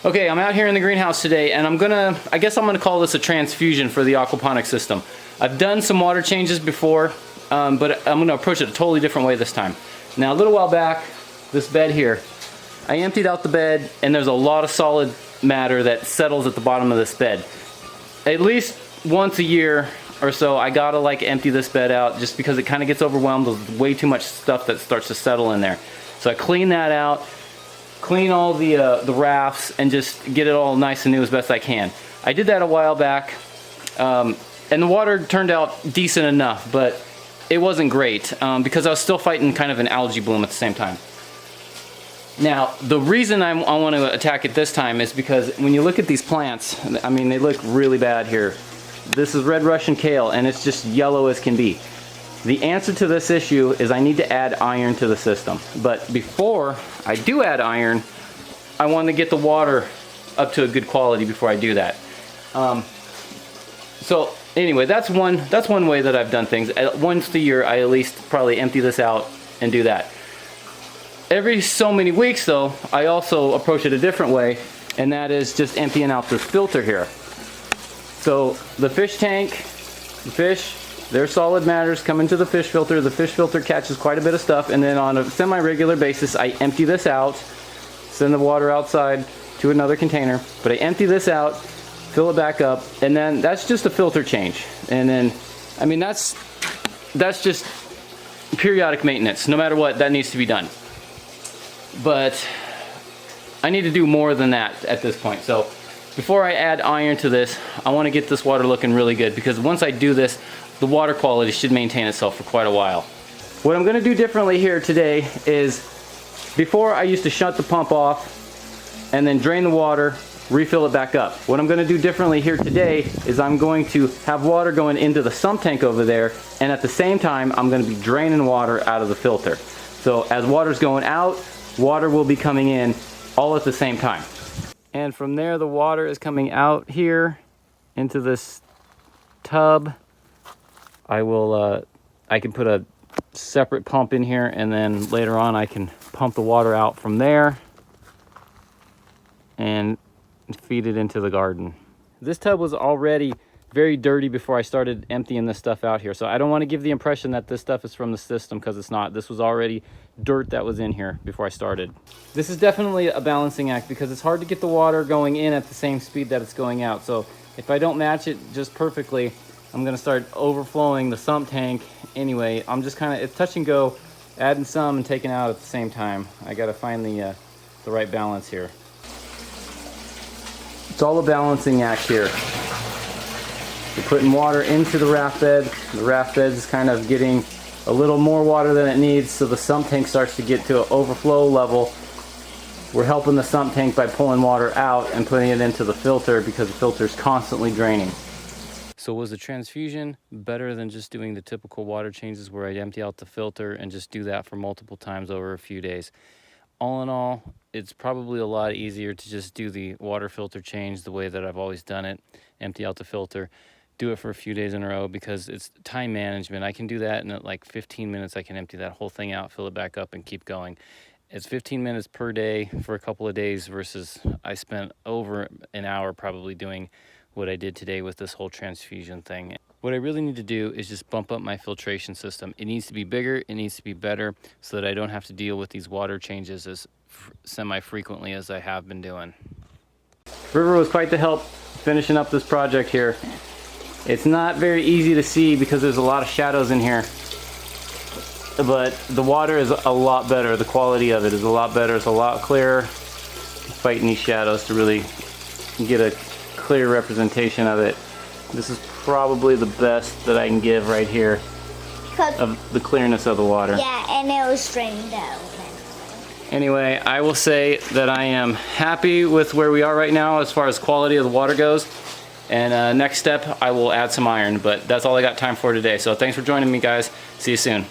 Okay, I'm out here in the greenhouse today, and I guess I'm gonna call this a transfusion for the aquaponics system. I've done some water changes before, but I'm gonna approach it a totally different way this time. Now, a little while back, this bed here, I emptied out the bed, and there's a lot of solid matter that settles at the bottom of this bed. At least once a year or so, I gotta like empty this bed out just because it kind of gets overwhelmed with way too much stuff that starts to settle in there. So I clean that out, clean all the rafts, and just get it all nice and new as best I can. I did that a while back, and the water turned out decent enough, but it wasn't great because I was still fighting kind of an algae bloom at the same time. Now, the reason I want to attack it this time is because when you look at these plants, I mean, they look really bad here. This is red Russian kale, and it's just yellow as can be. The answer to this issue is I need to add iron to the system. But before I do add iron, I want to get the water up to a good quality before I do that. So anyway, that's one way that I've done things. Once a year, I at least probably empty this out and do that. Every so many weeks though, I also approach it a different way, and that is just emptying out this filter here. So the fish tank, the fish, their solid matters come into the fish filter. The fish filter catches quite a bit of stuff, and then on a semi-regular basis, I empty this out, send the water outside to another container, but I empty this out, fill it back up, and then that's just a filter change. And then, I mean, that's just periodic maintenance. No matter what, that needs to be done. But I need to do more than that at this point. So before I add iron to this, I want to get this water looking really good, because once I do this, the water quality should maintain itself for quite a while. What I'm going to do differently here today is, before I used to shut the pump off and then drain the water, refill it back up. What I'm going to do differently here today is I'm going to have water going into the sump tank over there, and at the same time I'm going to be draining water out of the filter. So as water's going out, water will be coming in all at the same time. And from there, the water is coming out here into this tub. I can put a separate pump in here, and then later on I can pump the water out from there and feed it into the garden. This tub was already very dirty before I started emptying this stuff out here, so I don't want to give the impression that this stuff is from the system, because it's not. This was already dirt that was in here before I started. This is definitely a balancing act, because it's hard to get the water going in at the same speed that it's going out. So if I don't match it just perfectly, I'm going to start overflowing the sump tank anyway. I'm just kind of, it's touch and go, adding some and taking out at the same time. I got to find the right balance here. It's all a balancing act here. You're putting water into the raft bed. The raft bed is kind of getting a little more water than it needs, so the sump tank starts to get to an overflow level. We're helping the sump tank by pulling water out and putting it into the filter, because the filter is constantly draining. So was the transfusion better than just doing the typical water changes where I'd empty out the filter and just do that for multiple times over a few days? All in all, it's probably a lot easier to just do the water filter change the way that I've always done it. Empty out the filter, do it for a few days in a row, because it's time management. I can do that in like 15 minutes. I can empty that whole thing out, fill it back up, and keep going. It's 15 minutes per day for a couple of days, versus I spent over an hour probably doing what I did today with this whole transfusion thing. What I really need to do is just bump up my filtration system. It needs to be bigger, it needs to be better, so that I don't have to deal with these water changes as semi-frequently as I have been doing. River was quite the help finishing up this project here. It's not very easy to see because there's a lot of shadows in here, but the water is a lot better. The quality of it is a lot better. It's a lot clearer. Fighting these shadows to really get a clear representation of it. This is probably the best that I can give right here of the clearness of the water. Yeah, and it was drained out. Anyway, I will say that I am happy with where we are right now as far as quality of the water goes. And next step, I will add some iron, but that's all I got time for today. So thanks for joining me, guys. See you soon.